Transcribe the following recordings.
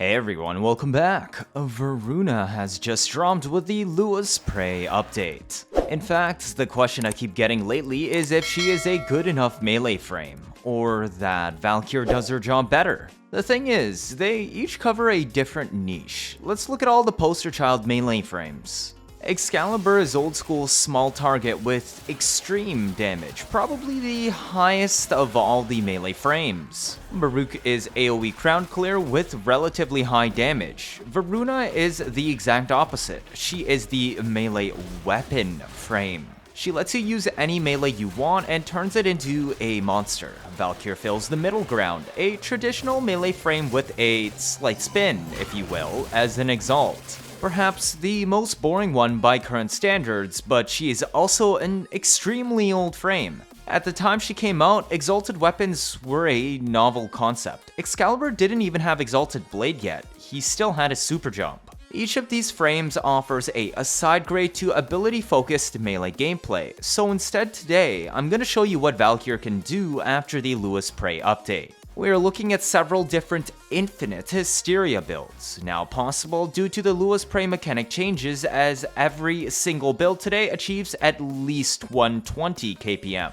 Hey everyone, welcome back. Voruna has just dropped with the Lewis Prey update. In fact, the question I keep getting lately is if she is a good enough melee frame, or that Valkyr does her job better. The thing is, they each cover a different niche. Let's look at all the poster child melee frames. Excalibur is old school small target with extreme damage, probably the highest of all the melee frames. Baruch is AoE crown clear with relatively high damage. Voruna is the exact opposite. She is the melee weapon frame. She lets you use any melee you want and turns it into a monster. Valkyr fills the middle ground, a traditional melee frame with a slight spin, if you will, as an exalt. Perhaps the most boring one by current standards, but she is also an extremely old frame. At the time she came out, exalted weapons were a novel concept. Excalibur didn't even have exalted blade yet, he still had a super jump. Each of these frames offers a side grade to ability focused melee gameplay, so instead today, I'm gonna show you what Valkyr can do after the Lewis Prey update. We are looking at several different Infinite Hysteria builds, now possible due to the Lewis Prey mechanic changes, as every single build today achieves at least 120 kpm.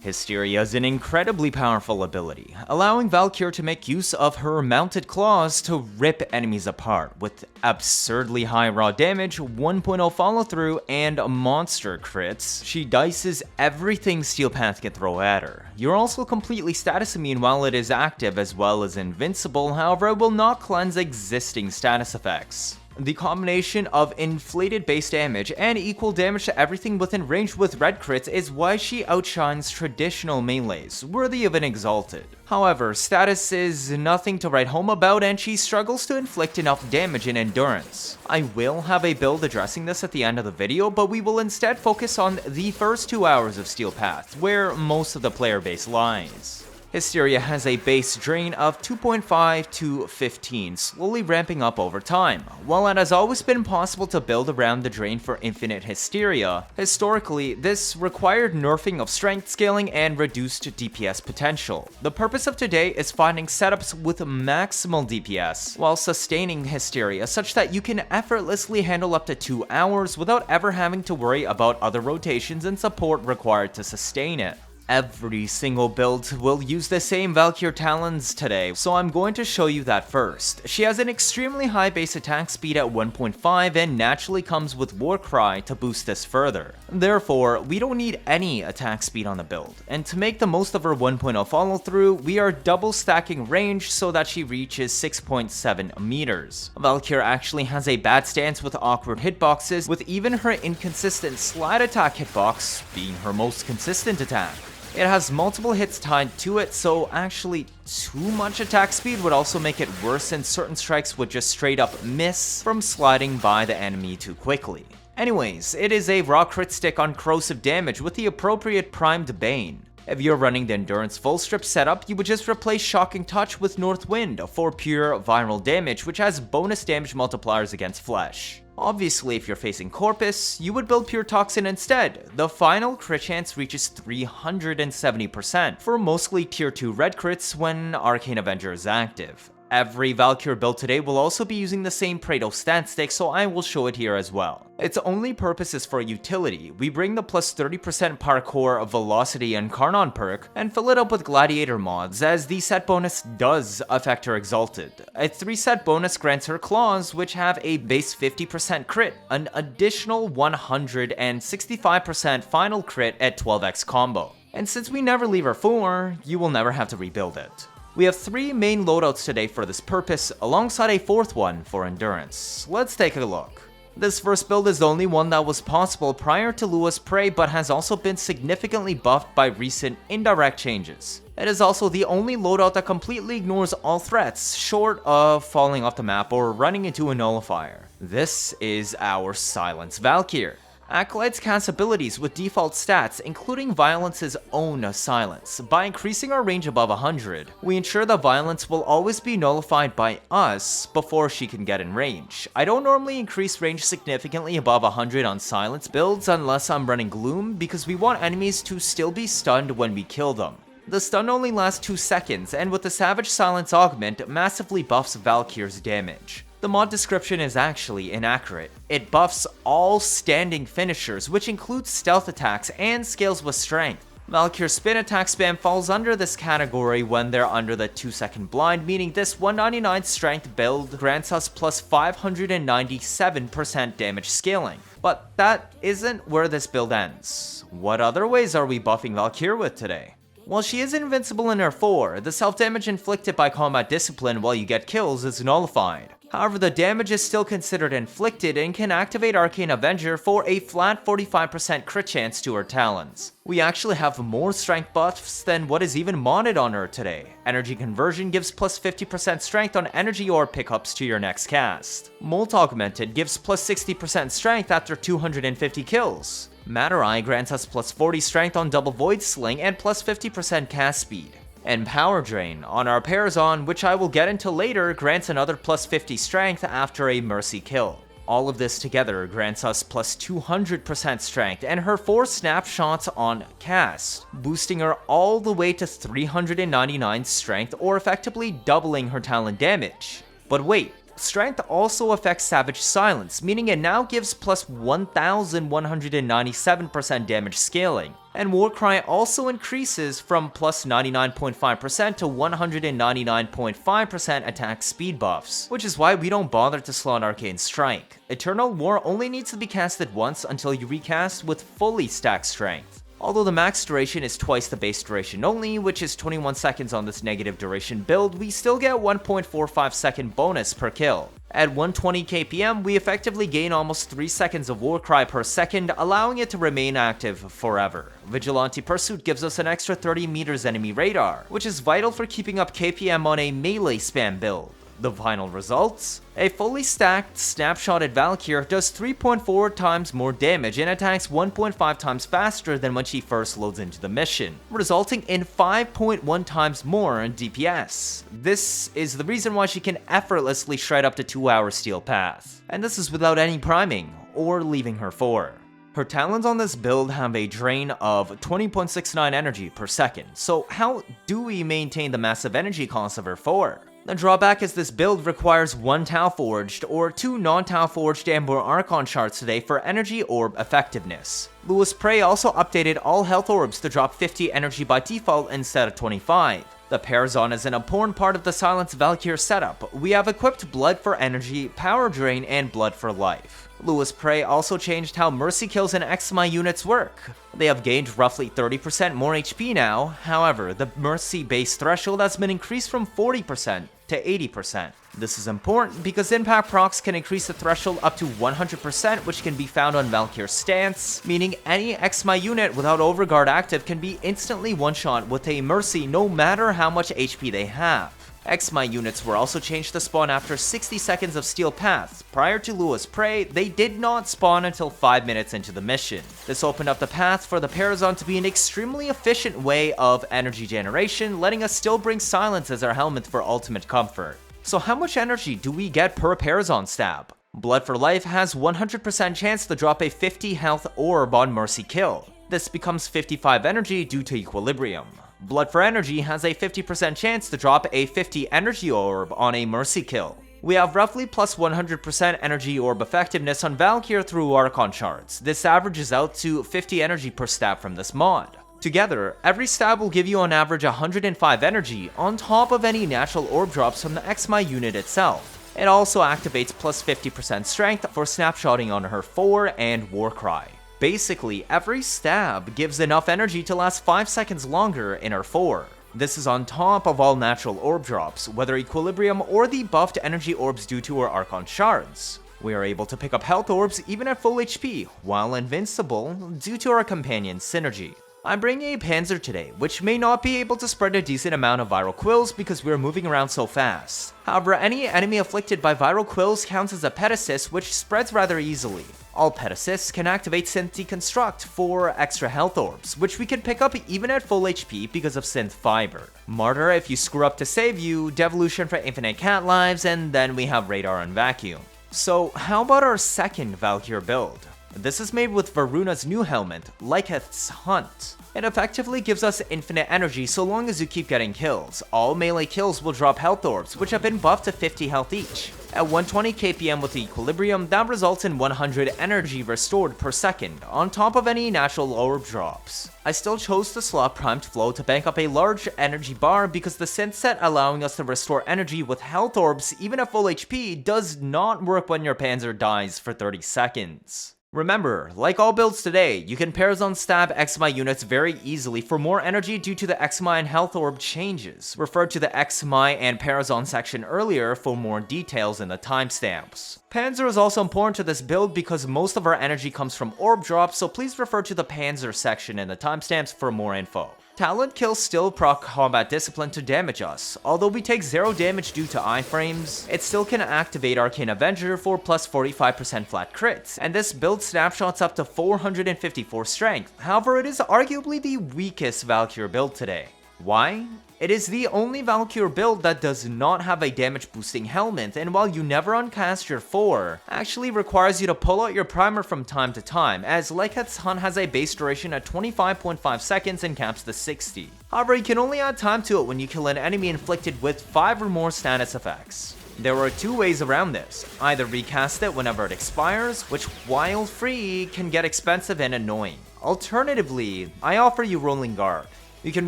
Hysteria is an incredibly powerful ability, allowing Valkyr to make use of her mounted claws to rip enemies apart with absurdly high raw damage, 1.0 follow through, and monster crits. She dices everything Steel Path can throw at her. You're also completely status immune while it is active, as well as invincible, however it will not cleanse existing status effects. The combination of inflated base damage and equal damage to everything within range with red crits is why she outshines traditional melees, worthy of an exalted. However, status is nothing to write home about and she struggles to inflict enough damage and endurance. I will have a build addressing this at the end of the video, but we will instead focus on the first 2 hours of Steel Path, where most of the player base lies. Hysteria has a base drain of 2.5 to 15, slowly ramping up over time. While it has always been possible to build around the drain for Infinite Hysteria, historically, this required nerfing of strength scaling and reduced DPS potential. The purpose of today is finding setups with maximal DPS, while sustaining Hysteria such that you can effortlessly handle up to 2 hours without ever having to worry about other rotations and support required to sustain it. Every single build will use the same Valkyr Talons today, so I'm going to show you that first. She has an extremely high base attack speed at 1.5 and naturally comes with Warcry to boost this further. Therefore, we don't need any attack speed on the build, and to make the most of her 1.0 follow through, we are double stacking range so that she reaches 6.7 meters. Valkyr actually has a bad stance with awkward hitboxes, with even her inconsistent slide attack hitbox being her most consistent attack. It has multiple hits tied to it, so actually too much attack speed would also make it worse, and certain strikes would just straight up miss from sliding by the enemy too quickly. Anyways, it is a raw crit stick on corrosive damage with the appropriate primed Bane. If you're running the Endurance full strip setup, you would just replace Shocking Touch with North Wind for pure viral damage, which has bonus damage multipliers against flesh. Obviously, if you're facing Corpus, you would build Pure Toxin instead. The final crit chance reaches 370% for mostly tier 2 red crits when Arcane Avenger is active. Every Valkyr build today will also be using the same Praedos stat stick, so I will show it here as well. Its only purpose is for utility. We bring the plus 30% parkour, velocity, and Karnon perk, and fill it up with gladiator mods, as the set bonus does affect her exalted. A 3-set bonus grants her claws, which have a base 50% crit, an additional 165% final crit at 12x combo. And since we never leave her 4, you will never have to rebuild it. We have 3 main loadouts today for this purpose, alongside a 4th one for endurance. Let's take a look. This first build is the only one that was possible prior to Lewis Prey, but has also been significantly buffed by recent indirect changes. It is also the only loadout that completely ignores all threats, short of falling off the map or running into a nullifier. This is our Silence Valkyr. Acolytes cast abilities with default stats, including Violence's own Silence. By increasing our range above 100, we ensure that Violence will always be nullified by us before she can get in range. I don't normally increase range significantly above 100 on Silence builds unless I'm running Gloom, because we want enemies to still be stunned when we kill them. The stun only lasts 2 seconds, and with the Savage Silence augment, massively buffs Valkyr's damage. The mod description is actually inaccurate. It buffs all standing finishers, which includes stealth attacks and scales with strength. Valkyr's spin attack spam falls under this category when they're under the 2-second blind, meaning this 199 strength build grants us plus 597% damage scaling. But that isn't where this build ends. What other ways are we buffing Valkyr with today? While she is invincible in her 4, the self-damage inflicted by combat discipline while you get kills is nullified. However, the damage is still considered inflicted and can activate Arcane Avenger for a flat 45% crit chance to her talons. We actually have more strength buffs than what is even modded on her today. Energy Conversion gives plus 50% strength on energy orb pickups to your next cast. Molt Augmented gives plus 60% strength after 250 kills. Matter Eye grants us plus 40 strength on double Void Sling and plus 50% cast speed. And Power Drain on our Parazon, which I will get into later, grants another plus 50 strength after a Mercy kill. All of this together grants us plus 200% strength and her 4 snapshots on cast, boosting her all the way to 399 strength, or effectively doubling her talent damage. But wait, strength also affects Savage Silence, meaning it now gives plus 1197% damage scaling. And Warcry also increases from plus 99.5% to 199.5% attack speed buffs, which is why we don't bother to slot Arcane Strike. Eternal War only needs to be casted once until you recast with fully stacked strength. Although the max duration is twice the base duration only, which is 21 seconds on this negative duration build, we still get 1.45 second bonus per kill. At 120 kpm, we effectively gain almost 3 seconds of Warcry per second, allowing it to remain active forever. Vigilante Pursuit gives us an extra 30 meters enemy radar, which is vital for keeping up kpm on a melee spam build. The final results? A fully stacked, snapshotted Valkyr does 3.4 times more damage and attacks 1.5 times faster than when she first loads into the mission, resulting in 5.1 times more in DPS. This is the reason why she can effortlessly shred up to 2-hour steel path. And this is without any priming, or leaving her 4. Her talons on this build have a drain of 20.69 energy per second, so how do we maintain the massive energy cost of her 4? The drawback is this build requires 1 Tau Forged or 2 non-Tau Forged Amber Archon shards today for energy orb effectiveness. Lewis Prey also updated all health orbs to drop 50 energy by default instead of 25. The Parazon is an important part of the Silence Valkyr setup. We have equipped Blood for Energy, Power Drain, and Blood for Life. Lewis Prey also changed how Mercy kills and Eximus units work. They have gained roughly 30% more HP now, however, the Mercy base threshold has been increased from 40% to 80%. This is important because impact procs can increase the threshold up to 100%, which can be found on Valkyr's stance, meaning any Eximus unit without Overguard active can be instantly one-shot with a Mercy no matter how much HP they have. Eximus units were also changed to spawn after 60 seconds of steel paths. Prior to Lewis Prey, they did not spawn until 5 minutes into the mission. This opened up the path for the Parazon to be an extremely efficient way of energy generation, letting us still bring silence as our helmet for ultimate comfort. So how much energy do we get per Parazon stab? Blood for Life has 100% chance to drop a 50 health orb on Mercy kill. This becomes 55 energy due to Equilibrium. Blood for Energy has a 50% chance to drop a 50 energy orb on a Mercy kill. We have roughly plus 100% energy orb effectiveness on Valkyr through Archon shards. This averages out to 50 energy per stab from this mod. Together, every stab will give you on average 105 energy on top of any natural orb drops from the Eximus unit itself. It also activates plus 50% strength for snapshotting on her 4 and Warcry. Basically, every stab gives enough energy to last 5 seconds longer in her 4. This is on top of all natural orb drops, whether Equilibrium or the buffed energy orbs due to her Archon shards. We are able to pick up health orbs even at full HP, while invincible due to our companion synergy. I'm bringing a Panzer today, which may not be able to spread a decent amount of viral quills because we're moving around so fast. However, any enemy afflicted by viral quills counts as a pet assist, which spreads rather easily. All pet assists can activate Synth Deconstruct for extra health orbs, which we can pick up even at full HP because of Synth Fiber. Martyr if you screw up to save you, Devolution for infinite cat lives, and then we have Radar and Vacuum. So how about our second Valkyr build? This is made with Varuna's new helmet, Lycath's Hunt. It effectively gives us infinite energy so long as you keep getting kills. All melee kills will drop health orbs, which have been buffed to 50 health each. At 120 kpm with Equilibrium, that results in 100 energy restored per second, on top of any natural orb drops. I still chose to slot Primed Flow to bank up a large energy bar because the synth set allowing us to restore energy with health orbs even at full HP does not work when your Panzer dies for 30 seconds. Remember, like all builds today, you can Parazon stab Exima units very easily for more energy due to the Exima and health orb changes. Refer to the Exima and Parazon section earlier for more details in the timestamps. Panzer is also important to this build because most of our energy comes from orb drops, so please refer to the Panzer section in the timestamps for more info. Talent kills still proc combat discipline to damage us. Although we take 0 damage due to iframes, it still can activate Arcane Avenger for plus 45% flat crits, and this build snapshots up to 454 strength. However, it is arguably the weakest Valkyr build today. Why? It is the only Valkyr build that does not have a damage boosting helmet, and while you never uncast your 4, actually requires you to pull out your primer from time to time, as Lycath's Hunt has a base duration at 25.5 seconds and caps to 60. However, you can only add time to it when you kill an enemy inflicted with 5 or more status effects. There are 2 ways around this. Either recast it whenever it expires, which while free can get expensive and annoying. Alternatively, I offer you Rolling Guard. You can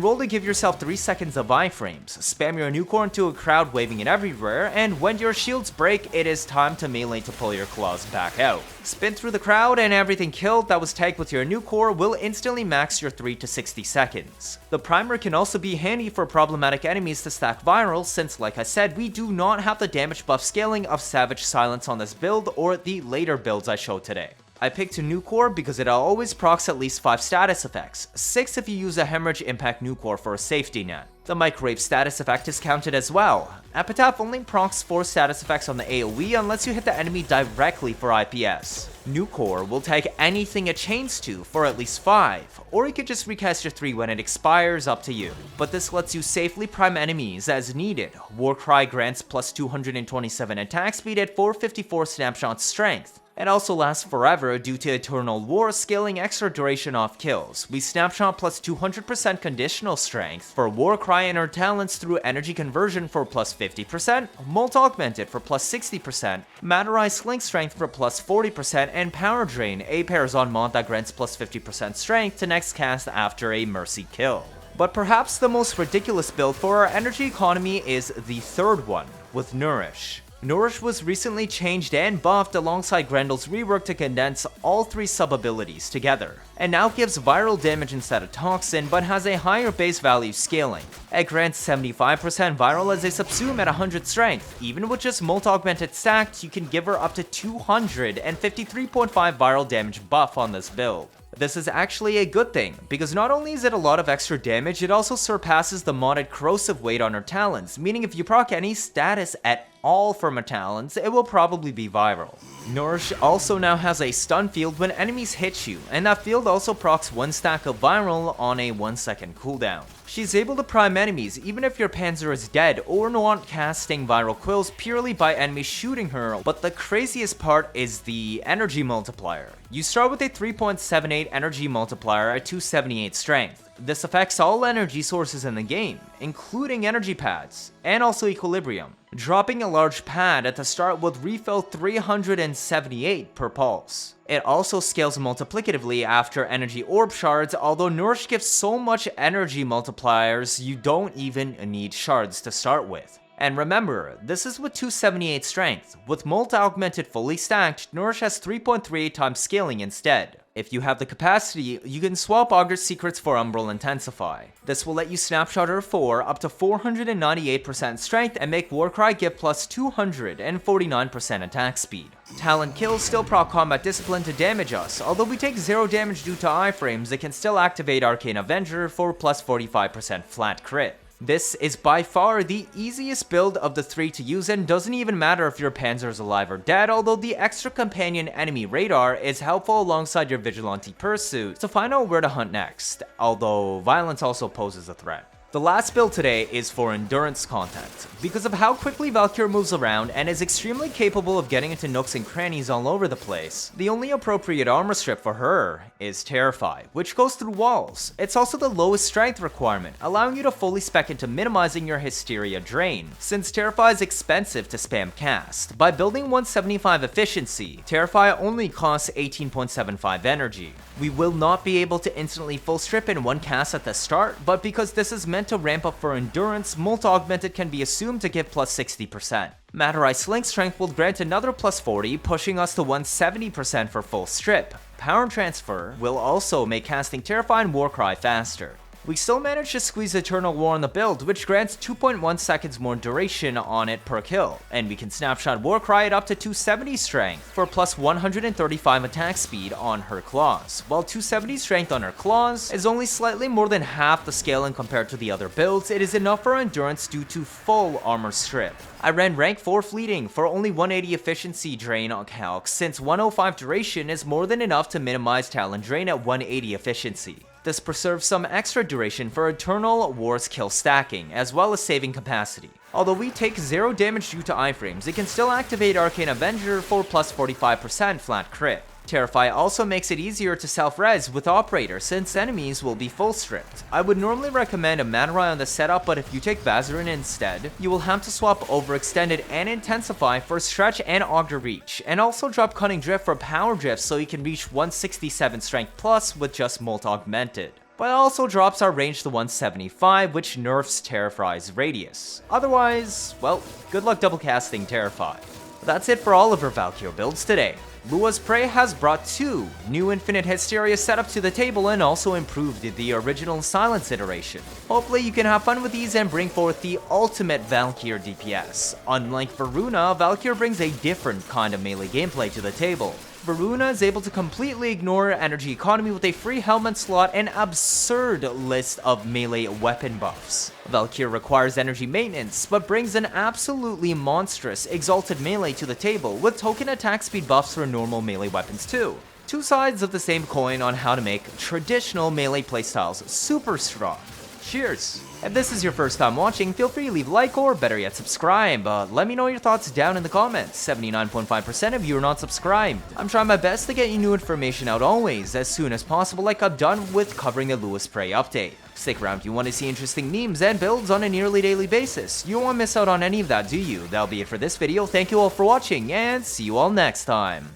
roll to give yourself 3 seconds of iframes, spam your Nukor into a crowd waving it everywhere, and when your shields break, it is time to melee to pull your claws back out. Spin through the crowd and everything killed that was tagged with your Nukor will instantly max your 3 to 60 seconds. The primer can also be handy for problematic enemies to stack viral since, like I said, we do not have the damage buff scaling of Savage Silence on this build or the later builds I showed today. I picked a Nukor because it always procs at least 5 status effects, 6 if you use a Hemorrhage Impact Nukor for a safety net. The Microwave status effect is counted as well. Epitaph only procs 4 status effects on the AoE unless you hit the enemy directly for IPS. Nukor will tag anything it chains to for at least 5, or you could just recast your 3 when it expires, up to you. But this lets you safely prime enemies as needed. Warcry grants plus 227 attack speed at 454 snapshot strength. It also lasts forever due to Eternal War scaling extra duration off kills. We snapshot plus 200% conditional strength for Warcry and her talents through energy conversion for plus 50%, Molt Augmented for plus 60%, Matterai Sling Strength for plus 40%, and Power Drain, a Parazon mod that grants plus 50% strength to next cast after a Mercy kill. But perhaps the most ridiculous build for our energy economy is the third one, with Nourish. Nourish was recently changed and buffed alongside Grendel's rework to condense all 3 sub-abilities together, and now gives viral damage instead of toxin, but has a higher base value scaling. It grants 75% viral as a subsume at 100 strength. Even with just Molt Augmented stacked, you can give her up to 253.5 viral damage buff on this build. This is actually a good thing, because not only is it a lot of extra damage, it also surpasses the modded corrosive weight on her talons, meaning if you proc any status at all from her talons, it will probably be viral. Nourish also now has a stun field when enemies hit you, and that field also procs 1 stack of viral on a 1-second cooldown. She's able to prime enemies even if your Panzer is dead or not casting viral quills purely by enemies shooting her, but the craziest part is the energy multiplier. You start with a 3.78 energy multiplier at 278 strength. This affects all energy sources in the game, including energy pads, and also Equilibrium. Dropping a large pad at the start would refill 378 per pulse. It also scales multiplicatively after energy orb shards, although Nourish gives so much energy multipliers you don't even need shards to start with. And remember, this is with 278 strength. With Molt Augmented fully stacked, Nourish has 3.38 times scaling instead. If you have the capacity, you can swap Augur's Secrets for Umbral Intensify. This will let you snapshot her 4 up to 498% strength and make Warcry give plus 249% attack speed. Talent kills still proc combat discipline to damage us. Although we take 0 damage due to iframes, it can still activate Arcane Avenger for plus 45% flat crit. This is by far the easiest build of the 3 to use, and doesn't even matter if your Panzer is alive or dead, although the extra companion enemy radar is helpful alongside your vigilante pursuit to find out where to hunt next, although violence also poses a threat. The last build today is for endurance content. Because of how quickly Valkyr moves around and is extremely capable of getting into nooks and crannies all over the place, the only appropriate armor strip for her is Terrify, which goes through walls. It's also the lowest strength requirement, allowing you to fully spec into minimizing your Hysteria drain, since Terrify is expensive to spam cast. By building 175 efficiency, Terrify only costs 18.75 energy. We will not be able to instantly full strip in one cast at the start, but because this is meant to ramp up for endurance, Molt Augmented can be assumed to give plus 60%. Matter Eye Sling Strength will grant another plus 40, pushing us to 170% for full strip. Power Transfer will also make casting Terrify and Warcry faster. We still managed to squeeze Eternal War on the build, which grants 2.1 seconds more duration on it per kill, and we can snapshot Warcry at up to 270 strength for plus 135 attack speed on her claws, while 270 strength on her claws is only slightly more than half the scaling compared to the other builds. It is enough for endurance due to full armor strip. I ran rank 4 fleeting for only 180 efficiency drain on calc, since 105 duration is more than enough to minimize Talon drain at 180 efficiency. This preserves some extra duration for Eternal War's kill stacking, as well as saving capacity. Although we take 0 damage due to iframes, it can still activate Arcane Avenger for plus 45% flat crit. Terrify also makes it easier to self-res with Operator since enemies will be full stripped. I would normally recommend a Matter Eye on the setup, but if you take Vazarin instead, you will have to swap Overextended and Intensify for Stretch and Augur Reach, and also drop Cunning Drift for Power Drift so you can reach 167 strength plus with just Molt Augmented. But it also drops our range to 175, which nerfs Terrify's radius. Otherwise, well, good luck double casting Terrify. That's it for all of our Valkyr builds today. Lua's Prey has brought 2 new Infinite Hysteria setups to the table and also improved the original Silence iteration. Hopefully you can have fun with these and bring forth the ultimate Valkyr DPS. Unlike Voruna, Valkyr brings a different kind of melee gameplay to the table. Voruna is able to completely ignore energy economy with a free helmet slot and absurd list of melee weapon buffs. Valkyr requires energy maintenance, but brings an absolutely monstrous exalted melee to the table with token attack speed buffs for normal melee weapons too. Two sides of the same coin on how to make traditional melee playstyles super strong. Cheers! If this is your first time watching, feel free to leave a like or better yet subscribe. Let me know your thoughts down in the comments. 79.5% of you are not subscribed. I'm trying my best to get you new information out always, as soon as possible, like I've done with covering the Lua's Prey update. Stick around if you want to see interesting memes and builds on a nearly daily basis. You don't want to miss out on any of that, do you? That'll be it for this video. Thank you all for watching, and see you all next time.